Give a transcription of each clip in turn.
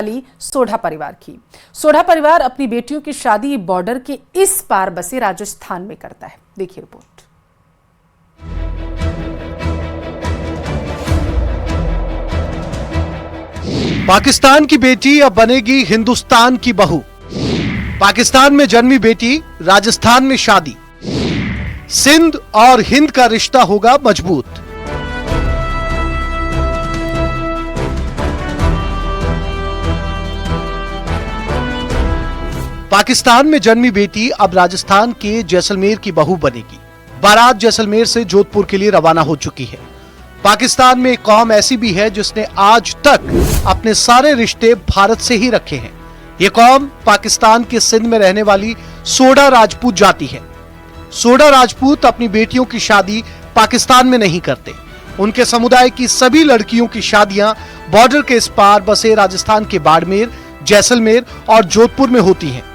वाली सोढ़ा परिवार की। सोढ़ा परिवार अपनी बेटियों की शादी बॉर्डर के इस पार बसे राजस्थान में करता है। देखिए रिपोर्ट। पाकिस्तान की बेटी अब बनेगी हिंदुस्तान की बहू। पाकिस्तान में जन्मी बेटी राजस्थान में शादी। सिंध और हिंद का रिश्ता होगा मजबूत। पाकिस्तान में जन्मी बेटी अब राजस्थान के जैसलमेर की बहू बनेगी। बारात जैसलमेर से जोधपुर के लिए रवाना हो चुकी है। पाकिस्तान में एक कौम ऐसी भी है जिसने आज तक अपने सारे रिश्ते भारत से ही रखे हैं। ये कौम पाकिस्तान के सिंध में रहने वाली सोढ़ा राजपूत जाति है। सोढ़ा राजपूत अपनी बेटियों की शादी पाकिस्तान में नहीं करते। उनके समुदाय की सभी लड़कियों की शादियां बॉर्डर के इस पार बसे राजस्थान के बाड़मेर, जैसलमेर और जोधपुर में होती हैं।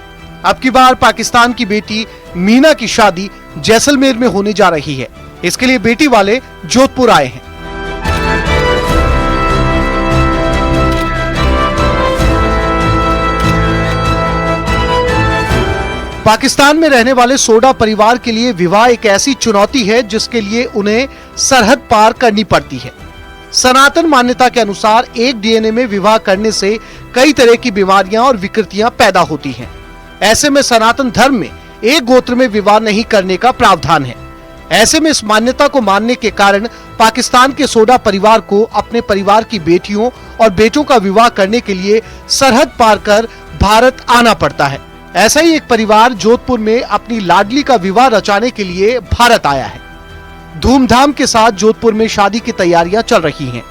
अब की बार पाकिस्तान की बेटी मीना की शादी जैसलमेर में होने जा रही है। इसके लिए बेटी वाले जोधपुर आए हैं। पाकिस्तान में रहने वाले सोढ़ा परिवार के लिए विवाह एक ऐसी चुनौती है जिसके लिए उन्हें सरहद पार करनी पड़ती है। सनातन मान्यता के अनुसार एक डीएनए में विवाह करने से कई तरह की बीमारियां और विकृतियां पैदा होती हैं। ऐसे में सनातन धर्म में एक गोत्र में विवाह नहीं करने का प्रावधान है। ऐसे में इस मान्यता को मानने के कारण पाकिस्तान के सोढ़ा परिवार को अपने परिवार की बेटियों और बेटों का विवाह करने के लिए सरहद पार कर भारत आना पड़ता है। ऐसा ही एक परिवार जोधपुर में अपनी लाडली का विवाह रचाने के लिए भारत आया है। धूमधाम के साथ जोधपुर में शादी की तैयारियां चल रही हैं।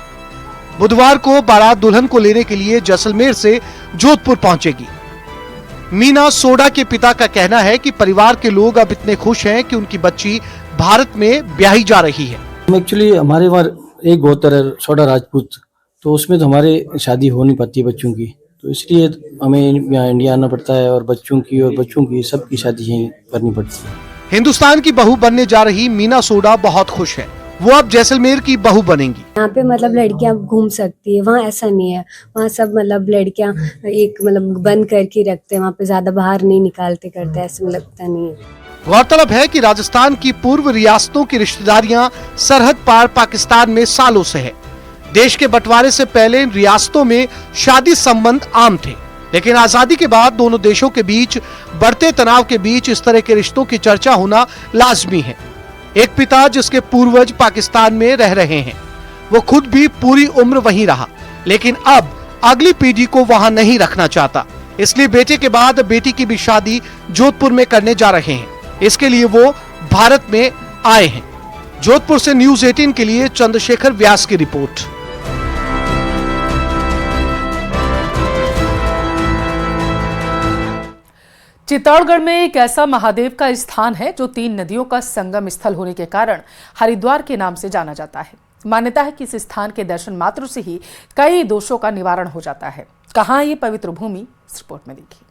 बुधवार को बारात दुल्हन को लेने के लिए जैसलमेर से जोधपुर पहुंचेगी। मीना सोढ़ा के पिता का कहना है कि परिवार के लोग अब इतने खुश हैं कि उनकी बच्ची भारत में ब्याही जा रही है। एक्चुअली हमारे वहाँ एक गोत्र है सोढ़ा राजपूत, तो उसमें तो हमारे शादी हो नहीं पाती बच्चों की, तो इसलिए हमें यहाँ इंडिया आना पड़ता है और बच्चों की सबकी शादी यहीं करनी पड़ती है। हिंदुस्तान की बहू बनने जा रही मीना सोढ़ा बहुत खुश है। वो अब जैसलमेर की बहू बनेंगी। यहाँ पे मतलब लड़कियां घूम सकती है, वहाँ ऐसा नहीं है। वहाँ सब मतलब लड़कियां एक मतलब बंद करके रखते हैं, वहाँ पे ज्यादा बाहर नहीं निकालते करते, ऐसा लगता नहीं है। गौरतलब है कि राजस्थान की पूर्व रियासतों की रिश्तेदारियां सरहद पार पाकिस्तान में सालों से है। देश के बंटवारे से पहले इन रियासतों में शादी संबंध आम थे, लेकिन आजादी के बाद दोनों देशों के बीच बढ़ते तनाव के बीच इस तरह के रिश्तों की चर्चा होना लाजमी है। एक पिता जिसके पूर्वज पाकिस्तान में रह रहे हैं, वो खुद भी पूरी उम्र वहीं रहा, लेकिन अब अगली पीढ़ी को वहां नहीं रखना चाहता। इसलिए बेटे के बाद बेटी की भी शादी जोधपुर में करने जा रहे हैं। इसके लिए वो भारत में आए हैं। जोधपुर से न्यूज़ 18 के लिए चंद्रशेखर व्यास की रिपोर्ट। चित्तौड़गढ़ में एक ऐसा महादेव का स्थान है जो 3 नदियों का संगम स्थल होने के कारण हरिद्वार के नाम से जाना जाता है। मान्यता है कि इस स्थान के दर्शन मात्र से ही कई दोषों का निवारण हो जाता है। कहां है ये पवित्र भूमि, इस रिपोर्ट में देखिए।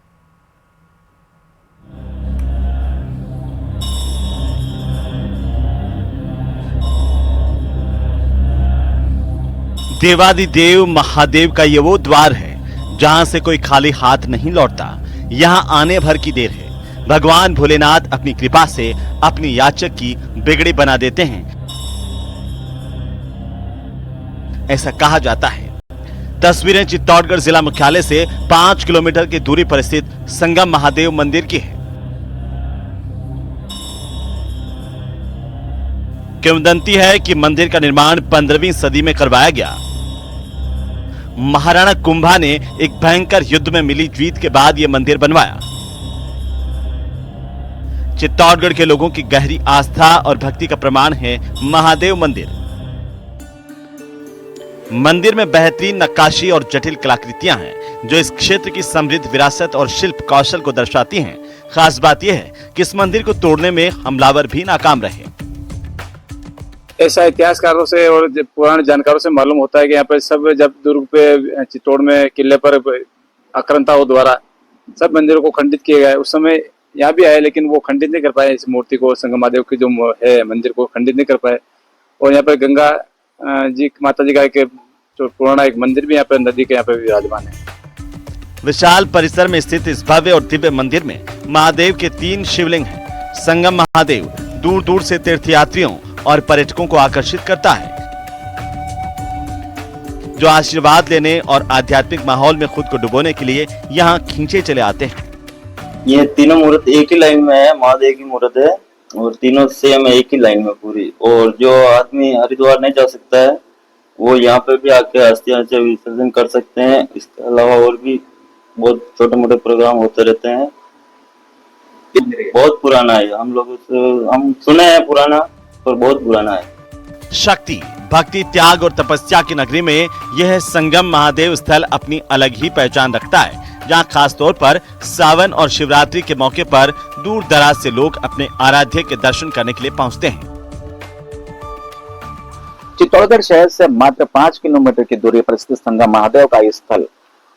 देवादिदेव महादेव का ये वो द्वार है जहां से कोई खाली हाथ नहीं लौटता। यहाँ आने भर की देर है। भगवान भोलेनाथ अपनी कृपा से अपनी याचक की बिगड़ी बना देते हैं, ऐसा कहा जाता है। तस्वीरें चित्तौड़गढ़ जिला मुख्यालय से 5 किलोमीटर की दूरी पर स्थित संगम महादेव मंदिर की है। किंवदंती है कि मंदिर का निर्माण 15वीं सदी में करवाया गया। महाराणा कुंभा ने एक भयंकर युद्ध में मिली जीत के बाद यह मंदिर बनवाया। चित्तौड़गढ़ के लोगों की गहरी आस्था और भक्ति का प्रमाण है महादेव मंदिर। मंदिर में बेहतरीन नक्काशी और जटिल कलाकृतियां हैं जो इस क्षेत्र की समृद्ध विरासत और शिल्प कौशल को दर्शाती हैं। खास बात यह है कि इस मंदिर को तोड़ने में हमलावर भी नाकाम रहे। ऐसा इतिहासकारों से और पुराने जानकारों से मालूम होता है कि यहाँ पर सब जब दुर्ग पे चित्तौड़ में किले पर आक्रांताओं द्वारा सब मंदिरों को खंडित किए गए। उस समय यहाँ भी आए, लेकिन वो खंडित नहीं कर पाए। इस मूर्ति को, संगम महादेव की जो है मंदिर को खंडित नहीं कर पाए। और यहाँ पर गंगा जी माता जी का एक जो पुराना एक मंदिर भी यहाँ पर नदी के यहाँ पे विराजमान है। विशाल परिसर में स्थित इस भव्य और दिव्य मंदिर में महादेव के 3 शिवलिंग हैं। संगम महादेव दूर दूर से तीर्थयात्रियों और पर्यटकों को आकर्षित करता है, जो आशीर्वाद लेने और आध्यात्मिक माहौल में खुद को डुबोने के लिए यहाँ खींचे चले आते हैं। ये तीनों मूर्त एक ही लाइन में है, महादेव की मूर्त है और तीनों सेम है, एक ही लाइन में पूरी। और जो आदमी हरिद्वार नहीं जा सकता है वो यहाँ पे भी आके अस्थियां विसर्जन कर सकते हैं। इसके अलावा और भी बहुत छोटे मोटे प्रोग्राम होते रहते हैं। बहुत पुराना है, हम सुने हैं पुराना, पर बहुत पुराना है। शक्ति, भक्ति, त्याग और तपस्या की नगरी में यह संगम महादेव स्थल अपनी अलग ही पहचान रखता है, जहां खास तौर पर सावन और शिवरात्रि के मौके पर दूर दराज से लोग अपने आराध्य के दर्शन करने के लिए पहुंचते हैं। चित्तौड़गढ़ शहर से मात्र 5 किलोमीटर की दूरी पर स्थित संगम महादेव का स्थल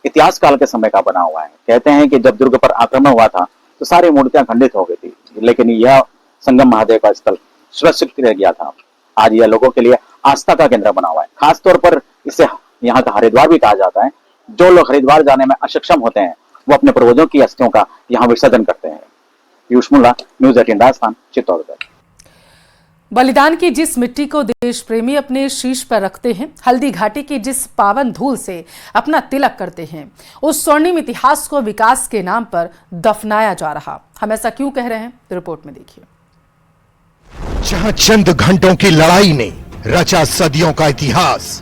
इतिहास काल के समय का बना हुआ है। कहते हैं कि जब दुर्ग पर आक्रमण हुआ था तो सारी मूर्तियां खंडित हो गई थी, लेकिन यह संगम महादेव का स्थल सुरक्षित रह गया था। आज यह लोगों के लिए आस्था का केंद्र बना हुआ है। खास तौर पर इसे यहाँ का हरिद्वार भी कहा जाता है। जो लोग हरिद्वार जाने में अक्षम होते हैं वो अपने पूर्वजों की अस्थियों का यहाँ विसर्जन करते हैं। पीयूष मुल्ला, न्यूज़ 18 राजस्थान, चित्तौड़गढ़। बलिदान की जिस मिट्टी को देश प्रेमी अपने शीश पर रखते हैं, हल्दी घाटी की जिस पावन धूल से अपना तिलक करते हैं, उस स्वर्णिम इतिहास को विकास के नाम पर दफनाया जा रहा। हम ऐसा क्यों कह रहे हैं, रिपोर्ट में देखिए। जहां चंद घंटों की लड़ाई ने रचा सदियों का इतिहास,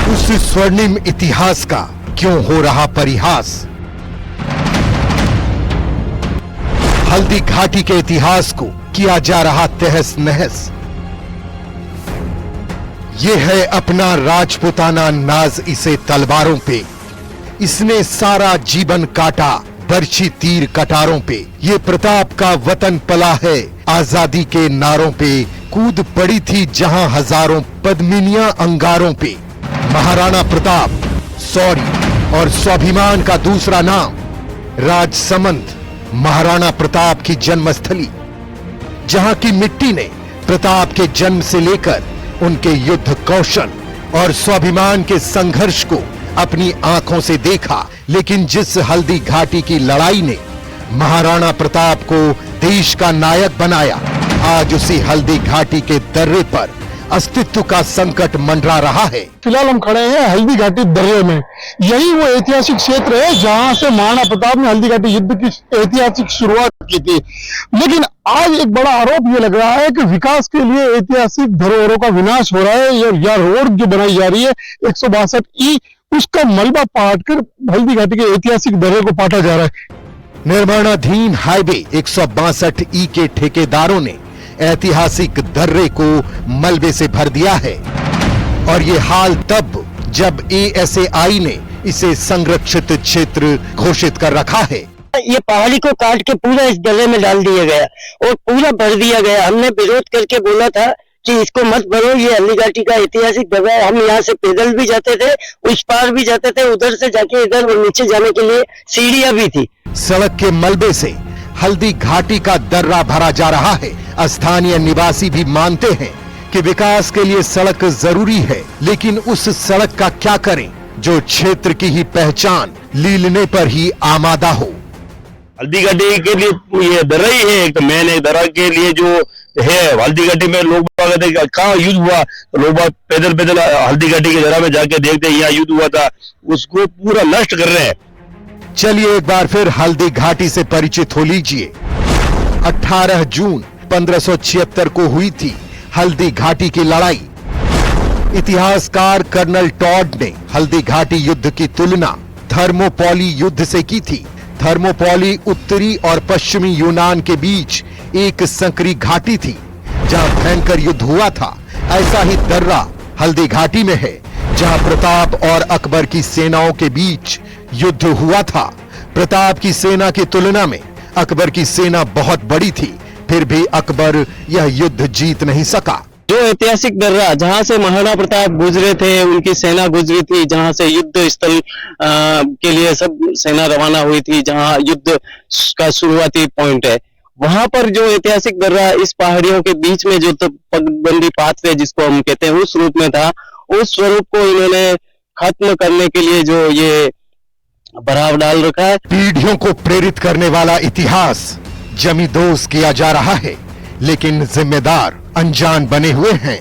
उस स्वर्णिम इतिहास का क्यों हो रहा परिहास। हल्दी घाटी के इतिहास को किया जा रहा तहस नहस। ये है अपना राजपुताना नाज इसे तलवारों पे, इसने सारा जीवन काटा बरछी तीर कटारों पे। ये प्रताप का वतन पला है आजादी के नारों पे, कूद पड़ी थी जहां हजारों पद्मिनियां अंगारों पे। महाराणा प्रताप शौर्य और स्वाभिमान का दूसरा नाम, राजसमंद महाराणा प्रताप की जन्मस्थली, जहां की मिट्टी ने प्रताप के जन्म से लेकर उनके युद्ध कौशल और स्वाभिमान के संघर्ष को अपनी आंखों से देखा। लेकिन जिस हल्दी घाटी की लड़ाई ने महाराणा प्रताप को देश का नायक बनाया, आज उसी हल्दी घाटी के दर्रे पर अस्तित्व का संकट मंडरा रहा है। फिलहाल हम खड़े हैं हल्दी घाटी दर्रे में। यही वो ऐतिहासिक क्षेत्र है जहां से महाराणा प्रताप ने हल्दी घाटी युद्ध की ऐतिहासिक शुरुआत की थी। लेकिन आज एक बड़ा आरोप ये लग रहा है कि विकास के लिए ऐतिहासिक धरोहरों का विनाश हो रहा है। यह रोड जो बनाई जा रही है 162E, उसका मलबा पाटकर हल्दी घाटी के ऐतिहासिक दर्रे को पाटा जा रहा है। निर्माणाधीन हाईवे 162E के ठेकेदारों ने ऐतिहासिक दर्रे को मलबे से भर दिया है, और ये हाल तब जब ASAI ने इसे संरक्षित क्षेत्र घोषित कर रखा है। ये पहाड़ी को काट के पूरा इस दर्रे में डाल दिया गया और पूरा भर दिया गया। हमने विरोध करके बोला था कि इसको मत भरो, ये हल्दी घाटी का ऐतिहासिक दर्रा है। हम यहाँ से पैदल भी जाते थे, उस पार भी जाते थे, उधर से जाके इधर नीचे जाने के लिए सीढ़ियां भी थी। सड़क के मलबे से हल्दी घाटी का दर्रा भरा जा रहा है। स्थानीय निवासी भी मानते हैं कि विकास के लिए सड़क जरूरी है, लेकिन उस सड़क का क्या करें जो क्षेत्र की ही पहचान लीलने पर ही आमादा हो। हल्दी घाटी के लिए ये दर्रा ही है, एक तो मेन है। दर्रा के लिए जो है हल्दी घाटी में लोग कहाँ युद्ध हुआ, तो लोग पैदल हल्दी घाटी के दर्रा में जाके देखते हैं यहाँ युद्ध हुआ था, उसको पूरा नष्ट कर रहे हैं। चलिए एक बार फिर हल्दी घाटी से परिचित हो लीजिए। 18 जून 1576 को हुई थी हल्दी घाटी की लड़ाई। इतिहासकार कर्नल टॉड ने हल्दी घाटी युद्ध की तुलना थर्मोपॉली युद्ध से की थी। थर्मोपॉली उत्तरी और पश्चिमी यूनान के बीच एक संकरी घाटी थी जहां भयंकर युद्ध हुआ था। ऐसा ही दर्रा हल्दी घाटी में है, जहां प्रताप और अकबर की सेनाओं के बीच युद्ध हुआ था। प्रताप की सेना की तुलना में अकबर की सेना बहुत बड़ी थी, फिर भी अकबर यह युद्ध जीत नहीं सका। जो ऐतिहासिक दर्रा जहां से महाराणा प्रताप गुजरे थे, उनकी सेना गुजरी थी, जहां से युद्ध स्थल के लिए सब सेना रवाना हुई थी, जहां युद्ध का शुरुआती पॉइंट है, वहां पर जो ऐतिहासिक दर्रा इस पहाड़ियों के बीच में जो तो पगबंदी पाथ है जिसको हम कहते हैं, उस रूप में था। उस स्वरूप को इन्होंने खत्म करने के लिए जो ये बढ़ाव डाल रखा है। पीढ़ियों को प्रेरित करने वाला इतिहास जमींदोज किया जा रहा है, लेकिन जिम्मेदार अनजान बने हुए हैं।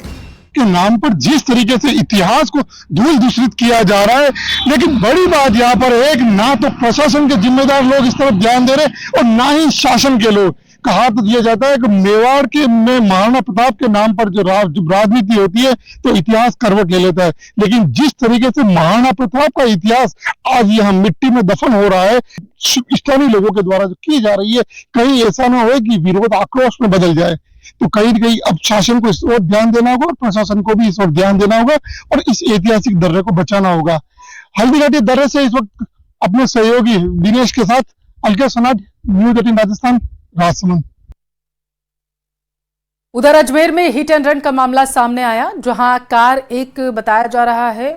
के नाम पर जिस तरीके से इतिहास को धूल दूषित किया जा रहा है, लेकिन बड़ी बात यहाँ पर एक ना तो प्रशासन के जिम्मेदार लोग इस तरफ ध्यान दे रहे और ना ही शासन के लोग। कहा तो दिया जाता है कि मेवाड़ के में महाराणा प्रताप के नाम पर जो राजनीति होती है तो इतिहास करवट ले लेता है, लेकिन जिस तरीके से महाराणा प्रताप का इतिहास आज यहाँ मिट्टी में दफन हो रहा है स्थानीय लोगों के द्वारा जो की जा रही है, कहीं ऐसा ना हो कि विरोध आक्रोश में बदल जाए। तो कहीं न कहीं अब शासन को इस ओर ध्यान देना होगा और प्रशासन को भी इस ओर ध्यान देना होगा और इस ऐतिहासिक दर्रे को बचाना होगा। हल्दीघाटी दर्रे से इस वक्त अपने सहयोगी दिनेश के साथ अलका सनाट, न्यूज 18 राजस्थान, राजसमंद। उधर अजमेर में हिट एंड रन का मामला सामने आया, जहां कार एक बताया जा रहा है